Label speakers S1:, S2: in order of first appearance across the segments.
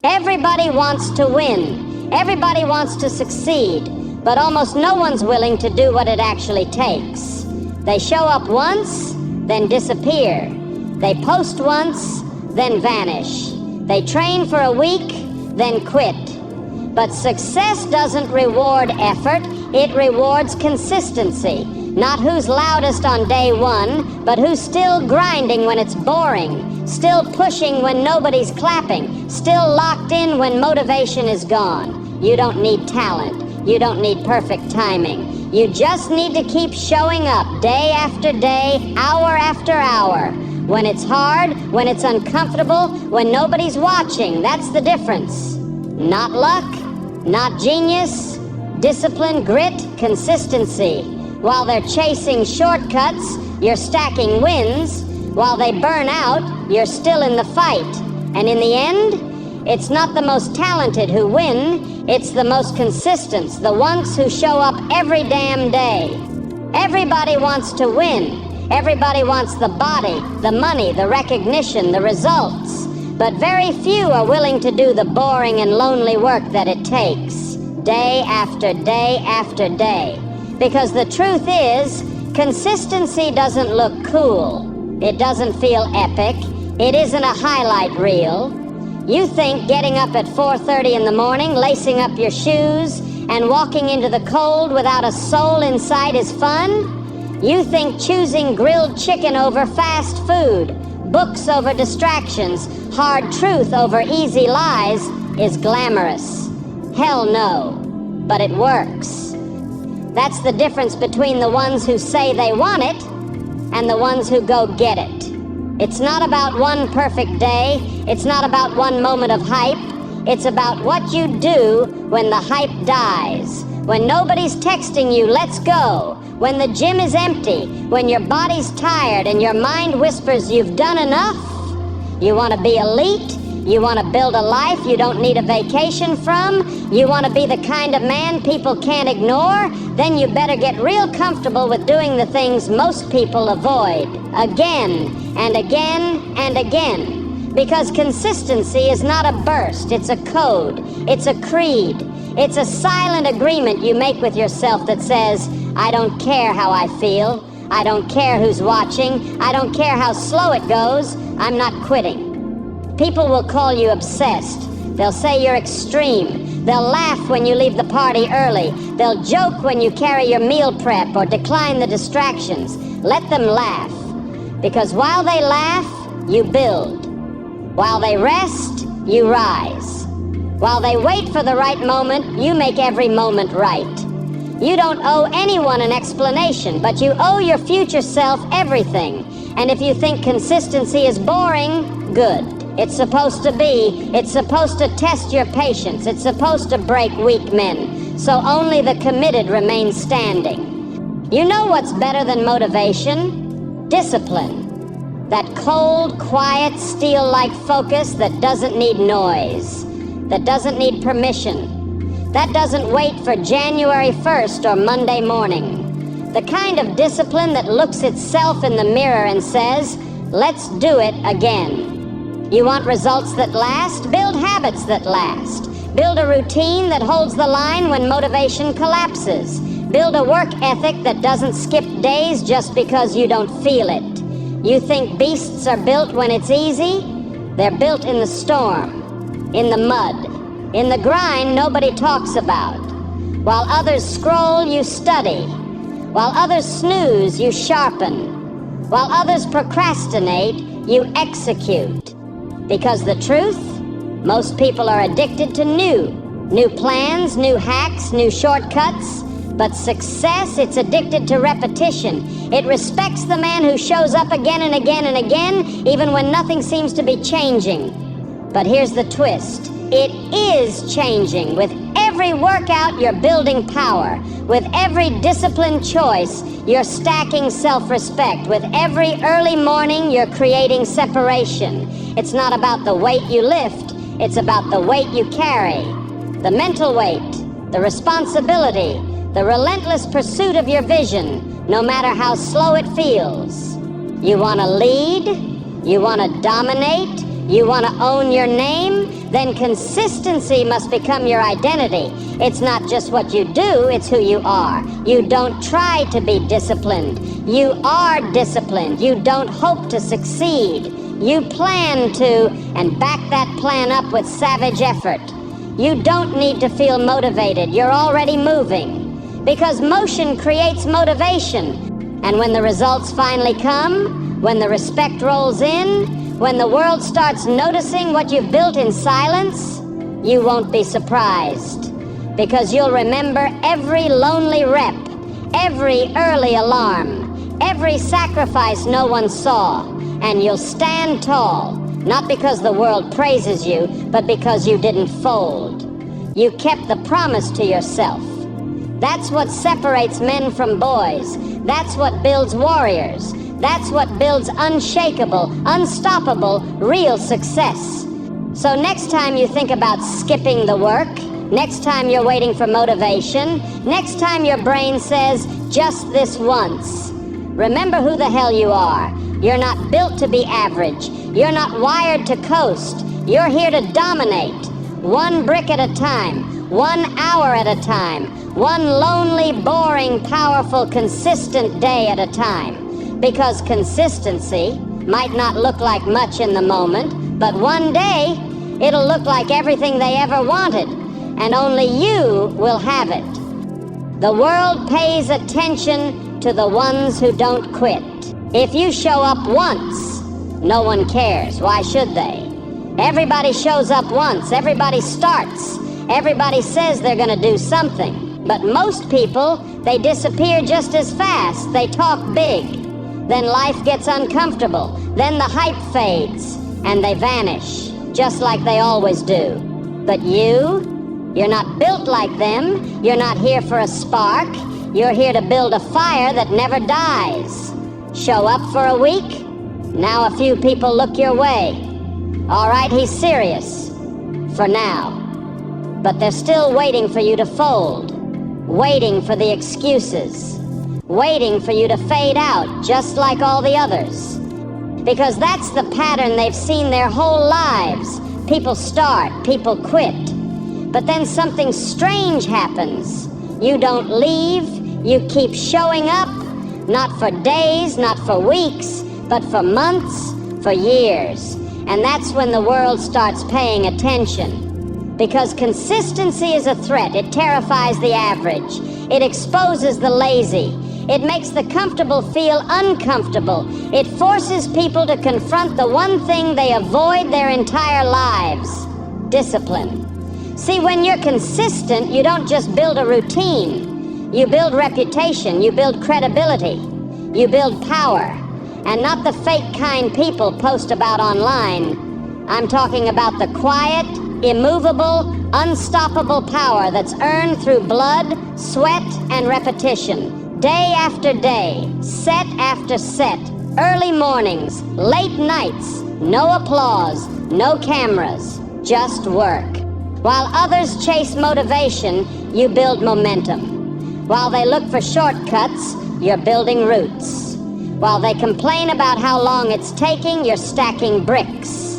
S1: Everybody wants to win. Everybody wants to succeed, but almost no one's willing to do what it actually takes. They show up once, then disappear. They post once, then vanish. They train for a week, then quit. But success doesn't reward effort, it rewards consistency. Not who's loudest on day one, but who's still grinding when it's boring, still pushing when nobody's clapping, still locked in when motivation is gone. You don't need talent. You don't need perfect timing. You just need to keep showing up day after day, hour after hour. When it's hard, when it's uncomfortable, when nobody's watching, that's the difference. Not luck, not genius, discipline, grit, consistency. While they're chasing shortcuts, you're stacking wins. While they burn out, you're still in the fight. And in the end, it's not the most talented who win, it's the most consistent, the ones who show up every damn day. Everybody wants to win. Everybody wants the body, the money, the recognition, the results. But very few are willing to do the boring and lonely work that it takes, day after day after day. Because the truth is, consistency doesn't look cool. It doesn't feel epic. It isn't a highlight reel. You think getting up at 4:30 in the morning, lacing up your shoes, and walking into the cold without a soul inside is fun? You think choosing grilled chicken over fast food, books over distractions, hard truth over easy lies is glamorous. Hell no. But it works. That's the difference between the ones who say they want it and the ones who go get it. It's not about one perfect day. It's not about one moment of hype. It's about what you do when the hype dies. When nobody's texting you, let's go. When the gym is empty. When your body's tired and your mind whispers you've done enough. You want to be elite. You want to build a life you don't need a vacation from? You want to be the kind of man people can't ignore? Then you better get real comfortable with doing the things most people avoid. Again and again and again. Because consistency is not a burst, it's a code, it's a creed. It's a silent agreement you make with yourself that says, I don't care how I feel. I don't care who's watching. I don't care how slow it goes. I'm not quitting. People will call you obsessed. They'll say you're extreme. They'll laugh when you leave the party early. They'll joke when you carry your meal prep or decline the distractions. Let them laugh. Because while they laugh, you build. While they rest, you rise. While they wait for the right moment, you make every moment right. You don't owe anyone an explanation, but you owe your future self everything. And if you think consistency is boring, good. It's supposed to be. It's supposed to test your patience. It's supposed to break weak men. So only the committed remain standing. You know what's better than motivation? Discipline. That cold, quiet, steel-like focus that doesn't need noise, that doesn't need permission, that doesn't wait for January 1st or Monday morning. The kind of discipline that looks itself in the mirror and says, let's do it again. You want results that last? Build habits that last. Build a routine that holds the line when motivation collapses. Build a work ethic that doesn't skip days just because you don't feel it. You think beasts are built when it's easy? They're built in the storm, in the mud, in the grind nobody talks about. While others scroll, you study. While others snooze, you sharpen. While others procrastinate, you execute. Because the truth, most people are addicted to new plans, new hacks, new shortcuts. But success, it's addicted to repetition. It respects the man who shows up again and again and again, even when nothing seems to be changing. But here's the twist. It is changing. With every workout, you're building power. With every disciplined choice, you're stacking self-respect. With every early morning, you're creating separation. It's not about the weight you lift. It's about the weight you carry. The mental weight, the responsibility, the relentless pursuit of your vision, no matter how slow it feels. You want to lead, you want to dominate, You want to own your name? Then consistency must become your identity. It's not just what you do, it's who you are. You don't try to be disciplined. You are disciplined. You don't hope to succeed. You plan to, and back that plan up with savage effort. You don't need to feel motivated. You're already moving. Because motion creates motivation. And when the results finally come, when the respect rolls in, when the world starts noticing what you've built in silence, you won't be surprised. Because you'll remember every lonely rep, every early alarm, every sacrifice no one saw, and you'll stand tall, not because the world praises you, but because you didn't fold. You kept the promise to yourself. That's what separates men from boys. That's what builds warriors. That's what builds unshakable, unstoppable, real success. So next time you think about skipping the work, next time you're waiting for motivation, next time your brain says, just this once, remember who the hell you are. You're not built to be average. You're not wired to coast. You're here to dominate. One brick at a time, 1 hour at a time, one lonely, boring, powerful, consistent day at a time. Because consistency might not look like much in the moment, but one day it'll look like everything they ever wanted, and only you will have it. The world pays attention to the ones who don't quit. If you show up once, no one cares. Why should they? Everybody shows up once. Everybody starts. Everybody says they're going to do something. But most people, they disappear just as fast. They talk big. Then life gets uncomfortable. Then the hype fades, and they vanish, just like they always do. But you're not built like them. You're not here for a spark. You're here to build a fire that never dies. Show up for a week? Now a few people look your way. All right, he's serious. For now. But they're still waiting for you to fold. Waiting for the excuses. Waiting for you to fade out, just like all the others. Because that's the pattern they've seen their whole lives. People start, people quit. But then something strange happens. You don't leave, you keep showing up, not for days, not for weeks, but for months, for years. And that's when the world starts paying attention. Because consistency is a threat. It terrifies the average. It exposes the lazy. It makes the comfortable feel uncomfortable. It forces people to confront the one thing they avoid their entire lives: discipline. See, when you're consistent, you don't just build a routine. You build reputation. You build credibility. You build power. And not the fake kind people post about online. I'm talking about the quiet, immovable, unstoppable power that's earned through blood, sweat, and repetition. Day after day, set after set, early mornings, late nights, no applause, no cameras, just work. While others chase motivation, you build momentum. While they look for shortcuts, you're building roots. While they complain about how long it's taking, you're stacking bricks.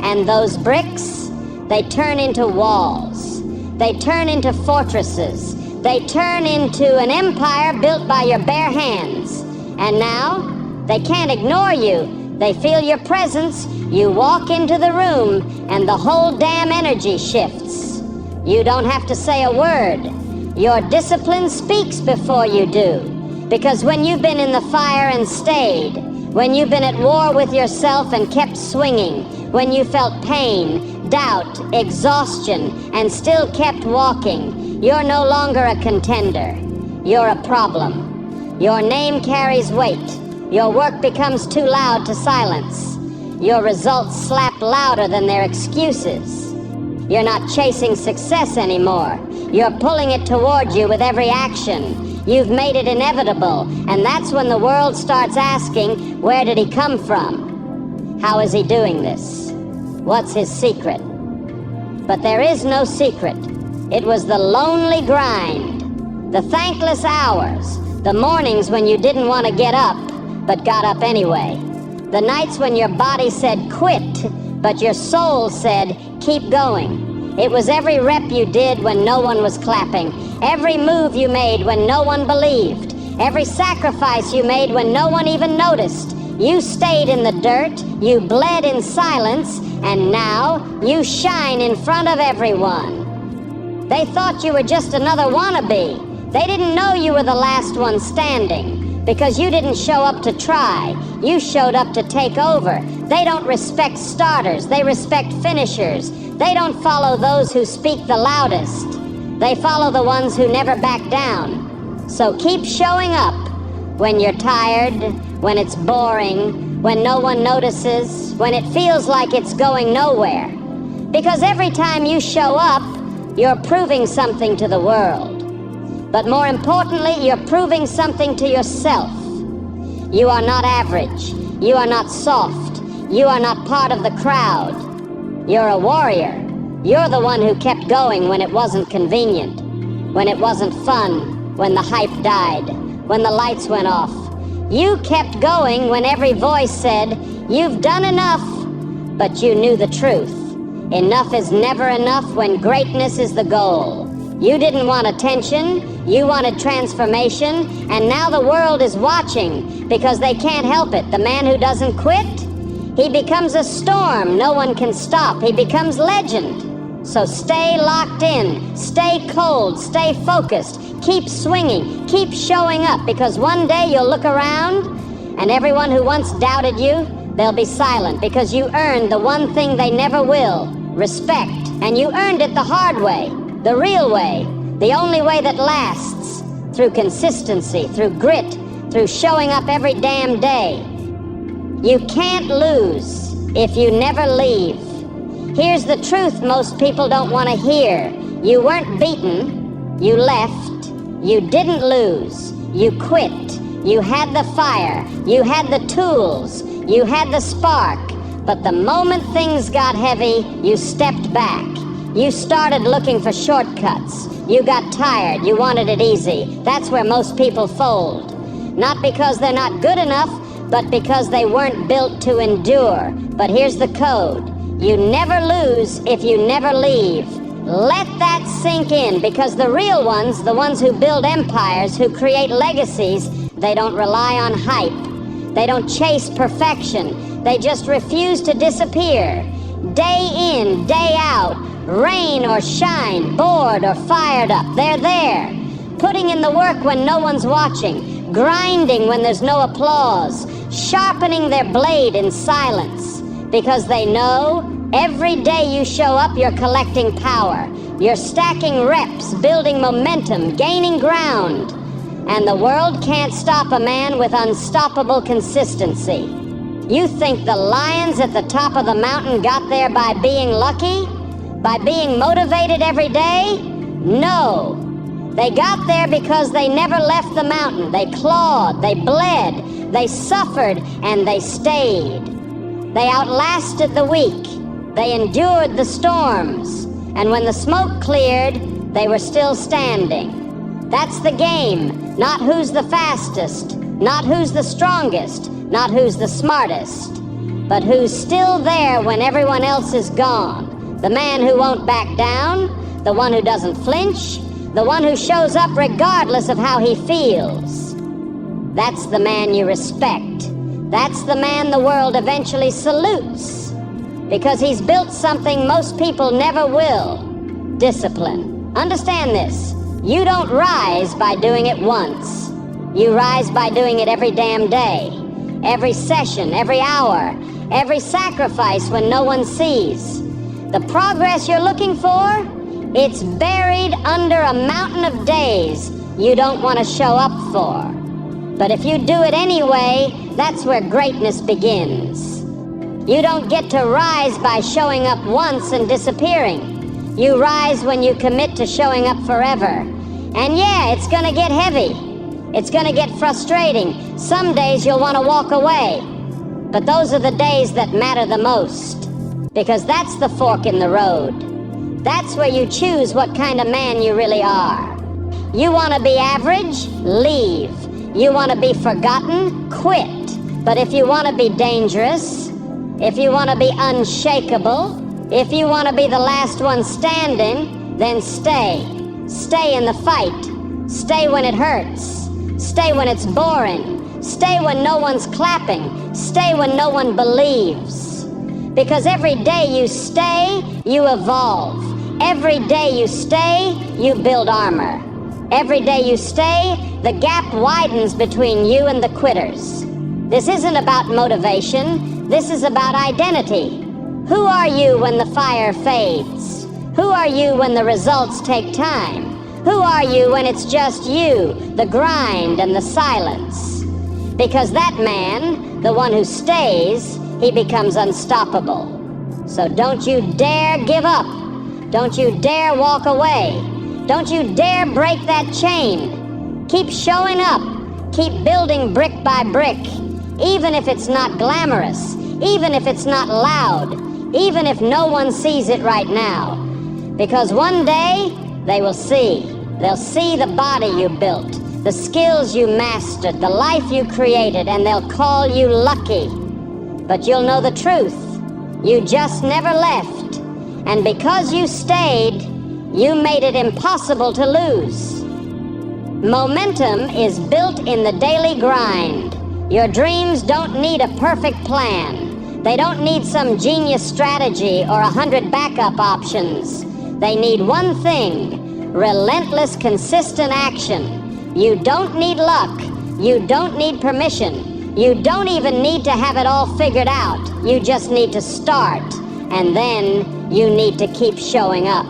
S1: And those bricks, they turn into walls. They turn into fortresses. They turn into an empire built by your bare hands. And now, they can't ignore you. They feel your presence. You walk into the room, and the whole damn energy shifts. You don't have to say a word. Your discipline speaks before you do. Because when you've been in the fire and stayed, when you've been at war with yourself and kept swinging, when you felt pain, doubt, exhaustion, and still kept walking, you're no longer a contender. You're a problem. Your name carries weight. Your work becomes too loud to silence. Your results slap louder than their excuses. You're not chasing success anymore. You're pulling it toward you with every action. You've made it inevitable, and that's when the world starts asking, where did he come from? How is he doing this? What's his secret? But there is no secret. It was the lonely grind, the thankless hours, the mornings when you didn't want to get up, but got up anyway. The nights when your body said quit, but your soul said, keep going. It was every rep you did when no one was clapping, every move you made when no one believed, every sacrifice you made when no one even noticed. You stayed in the dirt, you bled in silence, and now you shine in front of everyone. They thought you were just another wannabe. They didn't know you were the last one standing, because you didn't show up to try. You showed up to take over. They don't respect starters, they respect finishers. They don't follow those who speak the loudest. They follow the ones who never back down. So keep showing up when you're tired, when it's boring, when no one notices, when it feels like it's going nowhere. Because every time you show up, you're proving something to the world. But more importantly, you're proving something to yourself. You are not average. You are not soft. You are not part of the crowd. You're a warrior. You're the one who kept going when it wasn't convenient, when it wasn't fun, when the hype died, when the lights went off. You kept going when every voice said, you've done enough, but you knew the truth. Enough is never enough when greatness is the goal. You didn't want attention, you wanted transformation, and now the world is watching because they can't help it. The man who doesn't quit, he becomes a storm no one can stop. He becomes legend. So stay locked in, stay cold, stay focused, keep swinging, keep showing up, because one day you'll look around and everyone who once doubted you, they'll be silent, because you earned the one thing they never will, respect. And you earned it the hard way, the real way, the only way that lasts, through consistency, through grit, through showing up every damn day. You can't lose if you never leave. Here's the truth most people don't want to hear. You weren't beaten, you left, you didn't lose, you quit, you had the fire, you had the tools, you had the spark, but the moment things got heavy, you stepped back. You started looking for shortcuts. You got tired, you wanted it easy. That's where most people fold. Not because they're not good enough, but because they weren't built to endure. But here's the code. You never lose if you never leave. Let that sink in, because the real ones, the ones who build empires, who create legacies, they don't rely on hype. They don't chase perfection. They just refuse to disappear. Day in, day out, rain or shine, bored or fired up, they're there. Putting in the work when no one's watching, grinding when there's no applause, sharpening their blade in silence. Because they know every day you show up, you're collecting power. You're stacking reps, building momentum, gaining ground. And the world can't stop a man with unstoppable consistency. You think the lions at the top of the mountain got there by being lucky? By being motivated every day? No. They got there because they never left the mountain. They clawed, they bled, they suffered, and they stayed. They outlasted the weak. They endured the storms. And when the smoke cleared, they were still standing. That's the game. Not who's the fastest, not who's the strongest, not who's the smartest, but who's still there when everyone else is gone. The man who won't back down, the one who doesn't flinch, the one who shows up regardless of how he feels. That's the man you respect. That's the man the world eventually salutes, because he's built something most people never will: discipline. Understand this. You don't rise by doing it once. You rise by doing it every damn day, every session, every hour, every sacrifice when no one sees. The progress you're looking for, it's buried under a mountain of days you don't want to show up for. But if you do it anyway, that's where greatness begins. You don't get to rise by showing up once and disappearing. You rise when you commit to showing up forever. And yeah, it's gonna get heavy. It's gonna get frustrating. Some days you'll want to walk away. But those are the days that matter the most, because that's the fork in the road. That's where you choose what kind of man you really are. You want to be average? Leave. You want to be forgotten? Quit. But if you want to be dangerous, If you want to be unshakable, if you want to be the last one standing, then stay. Stay in the fight. Stay when it hurts. Stay when it's boring. Stay when no one's clapping. Stay when no one believes. Because every day you stay, you evolve. Every day you stay, you build armor. Every day you stay, the gap widens between you and the quitters. This isn't about motivation. This is about identity. Who are you when the fire fades? Who are you when the results take time? Who are you when it's just you, the grind and the silence? Because that man, the one who stays, he becomes unstoppable. So don't you dare give up. Don't you dare walk away. Don't you dare break that chain. Keep showing up. Keep building brick by brick. Even if it's not glamorous. Even if it's not loud. Even if no one sees it right now. Because one day, they will see. They'll see the body you built, the skills you mastered, the life you created, and they'll call you lucky. But you'll know the truth. You just never left. And because you stayed, you made it impossible to lose. Momentum is built in the daily grind. Your dreams don't need a perfect plan. They don't need some genius strategy or 100 backup options. They need one thing: relentless, consistent action. You don't need luck. You don't need permission. You don't even need to have it all figured out. You just need to start. And then you need to keep showing up.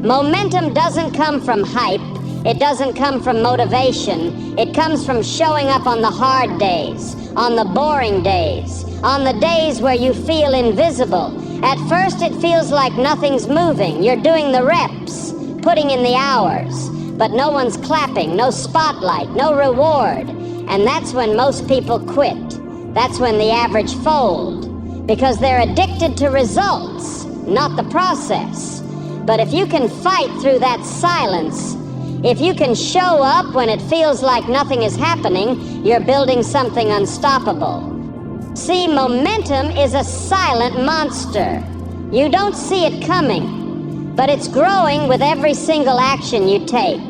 S1: Momentum doesn't come from hype. It doesn't come from motivation. It comes from showing up on the hard days, on the boring days, on the days where you feel invisible. At first it feels like nothing's moving. You're doing the reps, putting in the hours, but no one's clapping, no spotlight, no reward. And that's when most people quit. That's when the average fold, because they're addicted to results, not the process. But if you can fight through that silence, if you can show up when it feels like nothing is happening, you're building something unstoppable. See, momentum is a silent monster. You don't see it coming, but it's growing with every single action you take.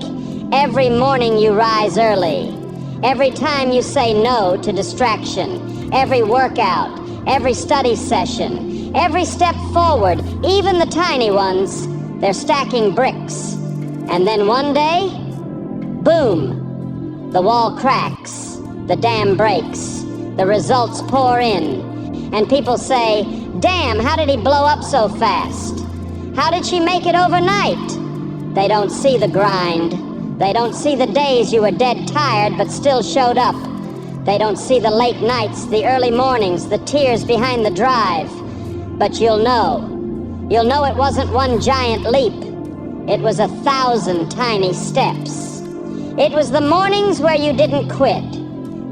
S1: Every morning you rise early. Every time you say no to distraction. Every workout. Every study session. Every step forward, even the tiny ones, they're stacking bricks. And then one day, boom, the wall cracks, the dam breaks, the results pour in, and people say, damn, how did he blow up so fast? How did she make it overnight? They don't see the grind. They don't see the days you were dead tired but still showed up. They don't see the late nights, the early mornings, the tears behind the drive. But you'll know. You'll know it wasn't one giant leap. It was 1,000 tiny steps. It was the mornings where you didn't quit.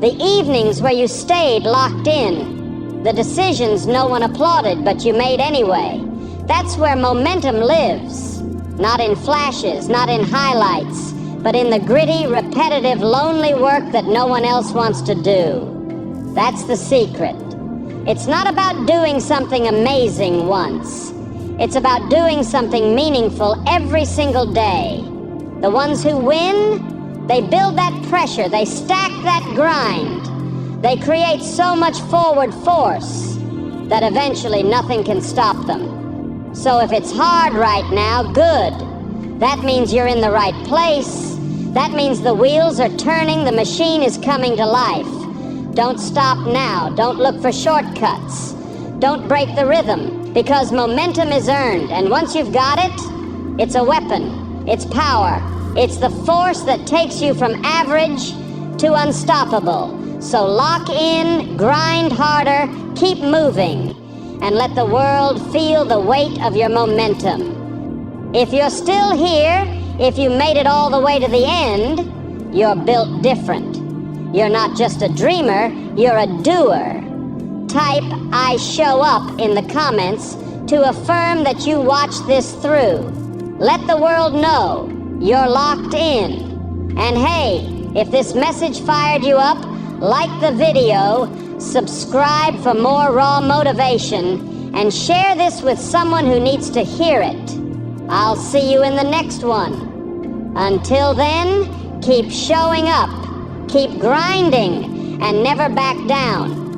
S1: The evenings where you stayed locked in. The decisions no one applauded but you made anyway. That's where momentum lives. Not in flashes, not in highlights, but in the gritty, repetitive, lonely work that no one else wants to do. That's the secret. It's not about doing something amazing once. It's about doing something meaningful every single day. The ones who win, they build that pressure, they stack that grind. They create so much forward force that eventually nothing can stop them. So if it's hard right now, good. That means you're in the right place. That means the wheels are turning, the machine is coming to life. Don't stop now. Don't look for shortcuts. Don't break the rhythm. Because momentum is earned, and once you've got it, it's a weapon, it's power, it's the force that takes you from average to unstoppable. So lock in, grind harder, keep moving, and let the world feel the weight of your momentum. If you're still here, if you made it all the way to the end, you're built different. You're not just a dreamer, you're a doer. Type "I show up" in the comments to affirm that you watched this through. Let the world know you're locked in. And hey, if this message fired you up, like the video, subscribe for more raw motivation, and share this with someone who needs to hear it. I'll see you in the next one. Until then, keep showing up, keep grinding, and never back down.